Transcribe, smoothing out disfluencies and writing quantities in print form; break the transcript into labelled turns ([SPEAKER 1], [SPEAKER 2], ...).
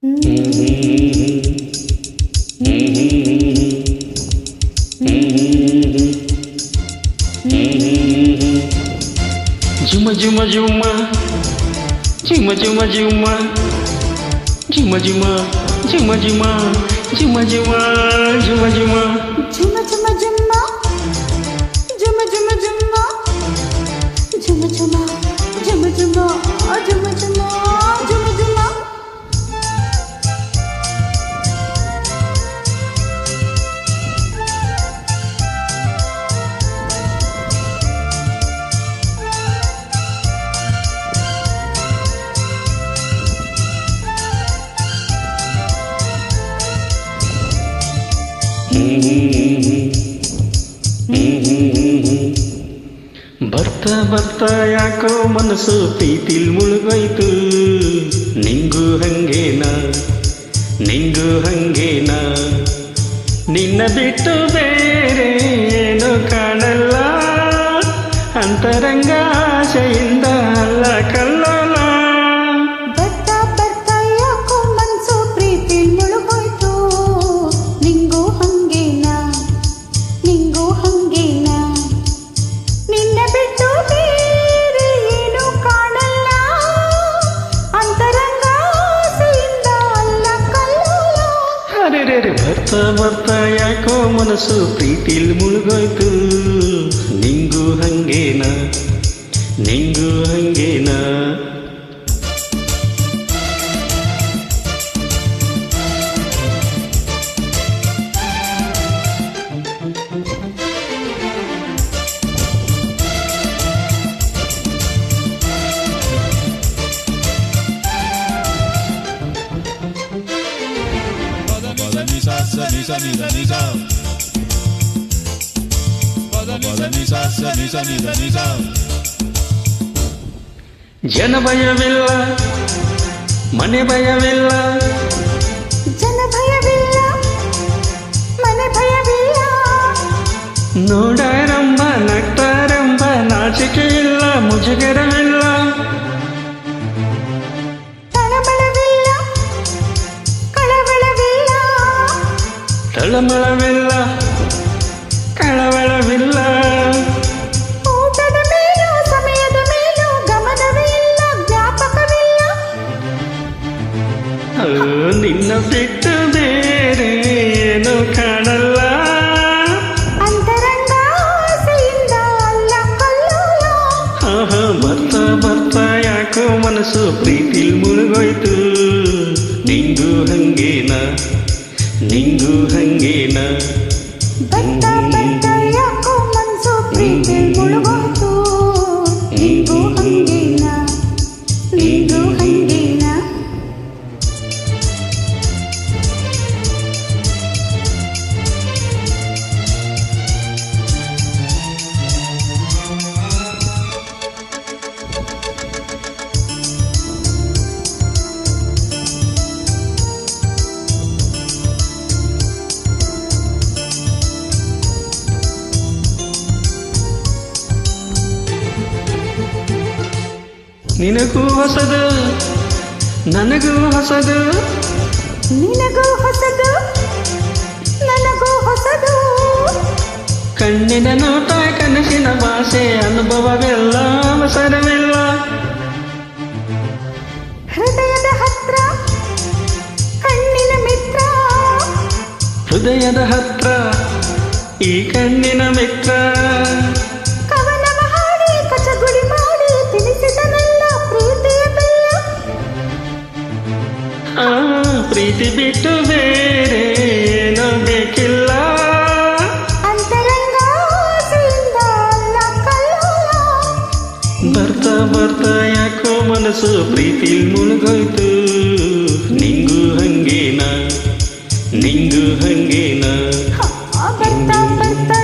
[SPEAKER 1] Juma juma juma, juma juma juma, juma juma, juma juma, juma juma, juma juma,
[SPEAKER 2] juma juma juma, juma juma juma, juma juma, juma juma, juma juma, juma juma.
[SPEAKER 1] ಬರ್ತಾ ಬರ್ತಾ ಯಾಕೋ ಮನಸ್ಸು ಪ್ರೀತಿಲ್ ಮುಳುಗೋಯ್ತು. ನಿಂಗೂ ಹಂಗೇನಾ, ನಿಂಗೂ ಹಂಗೇನಾ, ನಿನ್ನ ಬಿಟ್ಟು ಬೇರೆ ಏನು ಕಾಣಲ್ಲ. ಅಂತರಂಗ ಆಶೆಯಿಂದ ಅಲ್ಲ ಕಲ್ಲೋಲ.
[SPEAKER 2] ಬರ್ತಾ ಬರ್ತಾ ಯಾಕೋ ಮನಸ್ಸು ಪ್ರೀತಿ ಮುಳುಗೋಯ್ತು. ನಿಂಗೂ ಹಂಗೇನಾ, ನಿಂಗೂ ಹಂಗೇನಾ, ನಿನ್ನ ಬಿಟ್ಟು ಬೇರೆ ಏನು ಕಾಣಲ್ಲ. ಅಂತರಂಗ ಆಸೆಯಿಂದ ಅಲ್ಲ ಕಲ್ಲೋಲ.
[SPEAKER 1] ಅರೆ ಬರ್ತಾ ಬರ್ತಾ ಯಾಕೋ ಮನಸ್ಸು ಪ್ರೀತಿಲ್ ಮುಳುಗೋಯ್ತು. ನಿಂಗೂ ಹಂಗೇನಾ, ನಿಂಗೂ ಹಂಗೇನಾ. ಜನ ಭಯವಿಲ್ಲ, ಮನೆ ಭಯವಿಲ್ಲ,
[SPEAKER 2] ಜನ ಭಯವಿಲ್ಲ, ಮನೆ ಭಯವಿಲ್ಲ.
[SPEAKER 1] ನೋಡಾರಂಭ ನಗ್ತಾರಂಭ, ನಾಚಿಕೆ ಇಲ್ಲ, ಮುಜುಗರವಿಲ್ಲ.
[SPEAKER 2] ತಳಮಳವಿಲ್ಲ, ಕಳವಳವಿಲ್ಲ,
[SPEAKER 1] ತಳಮಳವಿಲ್ಲ, ಕಳವಳವಿಲ್ಲ.
[SPEAKER 2] ಊಟದ ಮೇಲೂ ಸಮಯದ ಮೇಲೂ ಗಮನವಿಲ್ಲ, ಜ್ಞಾಪಕವಿಲ್ಲ.
[SPEAKER 1] ನಿನ್ನ ಬಿಟ್ಟು ಬೇರೆ ಏನು ಕಾಣಲ್ಲ.
[SPEAKER 2] ಅಂತರಂಗ ಆಸೆಯಿಂದ ಅಲ್ಲ ಕಲ್ಲೋಲ.
[SPEAKER 1] ಬರ್ತಾ ಬರ್ತಾ ಯಾಕೋ ಮನಸ್ಸು ಪ್ರೀತಿಲ್ ಮುಳುಗೋಯ್ತು. ನಿಂಗೂ ಹಂಗೇನಾ, ನಿಂಗೂ ಹಂಗೇನಾ.
[SPEAKER 2] ಬರ್ತಾ ಬರ್ತಾ ಯಾಕೋ ಮನಸ್ಸು ಪ್ರೀತಿ ಮುಳುಗೋಯ್ತು. ನಿಂಗೂ ಹಂಗೇನಾ, ನಿಂಗೂ ಹಂಗೇನಾ.
[SPEAKER 1] ನಿನಗೂ ಹೊಸದು, ನನಗೂ ಹೊಸದು,
[SPEAKER 2] ನಿನಗೂ ಹೊಸದು, ನನಗೂ ಹೊಸದು.
[SPEAKER 1] ಕಣ್ಣಿನ ನೋಟ, ಕನಸಿನ ಭಾಷೆ, ಅನುಭವವೆಲ್ಲ ಅವಸರವಿಲ್ಲ.
[SPEAKER 2] ಹೃದಯದ ಹತ್ರ ಕಣ್ಣಿನ ಮಿತ್ರ,
[SPEAKER 1] ಹೃದಯದ ಹತ್ರ ಈ ಕಣ್ಣಿನ ಮಿತ್ರ.
[SPEAKER 2] ಕವನವ ಹಾಡಿ ಕಚಗುಳಿ ಮಾಡಿ ತಿಳಿಸಿದನಲ್ಲ ಪ್ರೀತಿಯ ಬೆಲ್ಲ.
[SPEAKER 1] ಪ್ರೀತಿ ಬಿಟ್ಟು ಬೇರೆ ಏನೋ ಬೇಕಿಲ್ಲ.
[SPEAKER 2] ಅಂತರಂಗ ಆಸೆಯಿಂದ ಅಲ್ಲ ಕಲ್ಲೋಲ.
[SPEAKER 1] ಬರ್ತಾ ಬರ್ತಾ ಯಾಕೋ ಮನಸ್ಸು ಪ್ರೀತಿಲ್ ಮುಳುಗೋಯ್ತು. ನಿಂಗೂ ಹಂಗೇನಾ, ನಿಂಗೂ ಹಂಗೇನಾ.
[SPEAKER 2] ಬರ್ತಾ ಬರ್ತಾ